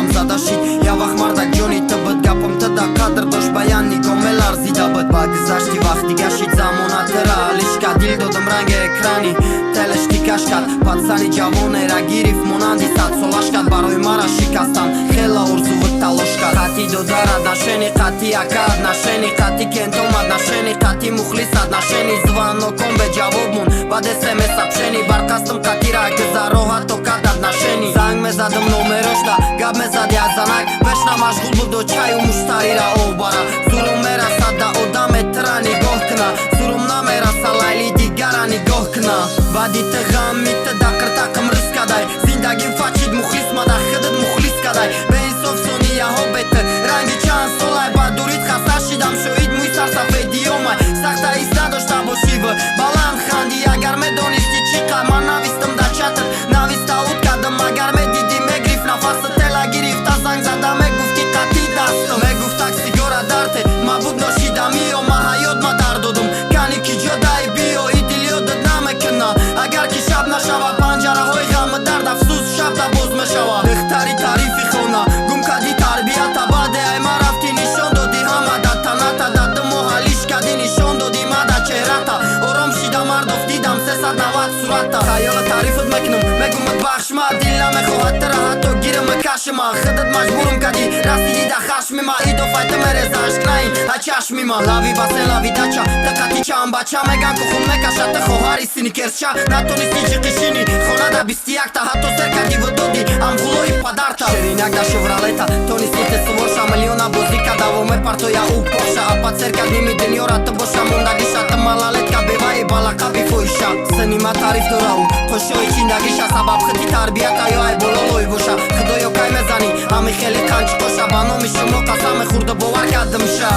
дам задашид я вақт мардак ҷони ту буд гапам ту да қадр дошт баян нигоҳ меларзида буд ба гузашти вақти гашид замона тира алишка дил додам ранги экрани телаш тикаш кард пацани ҷавонера гирифт монанди садсолаш кард барои мара шикастан хела орзуву талош кард қати додарад нашени қати акад нашени қати кентомад нашени қати мухлисад нашени звоноком бе ҷавоб мон баъд смс апшени барқастам қатира гузаро ҳатто кадад нашени занг мезадам номерошда гап мезади аз занак вешна машғул буд чаю муштарира обара зулум мерасад да одаме тра нигоҳ кна зулум намераса лайли дигара нигоҳ кна баъди ты ғами ты да қиртақам рис кадай зиндагим фачид мухлис мада хидид мухлис кадай беинсоф сонияҳо беты ранги чанд солай ба дурид хаста шидам шоид муй сарсафеди омай сахта ис надошта бошив баланд ханди агар медонисти чӣ қад ман навистам да чатр нависта уд кардам агар медиди мегрифт нафаса тела гирифта занг зада мегуфти қати дастам мегуфтак сигора дарте ма буд ношида миё ма ҳаёт ма дар додум кани ки ҷодай биё и дил ёдат намекуна агар ки шаб нашава панҷараҳои ғаму дард афсӯс шабда боз мешава бехтари тарифи хона гум кади тарбията баъде ай ма рафти нишон доди ҳамада таната даду моҳалиш кади нишон доди мада чеҳрата ором шида мардоф дидам 390 сурата хаёла тарифат мекунам мегумад бахшма дил намехоҳад тара ҳатто гирама кашма хидат маҷбурам кади расиди да хашмима идофайта мереза ашкнаин а чашмима лави басен лави дача тақати чам бача меган ку хун мекашад ты хоҳари синикерча натонисти ҷиқишини хонада 21та ҳатто сер кади вудоди амғулои падарта шериняк да шевролета тонисти ты сворша миллиона бозӣ кадавоме партоя у поша апад сер кад ними дунёра ты боша мондагиша ты малалетка беваи балақаби фоиша сенима тариф дорау қошои чиндагиша сабаб хити тарбията ё ай бололои боша худоё кай мезани ҳами хеле қанҷ қоша ба номи шумо қасаме хурда бовар кардамша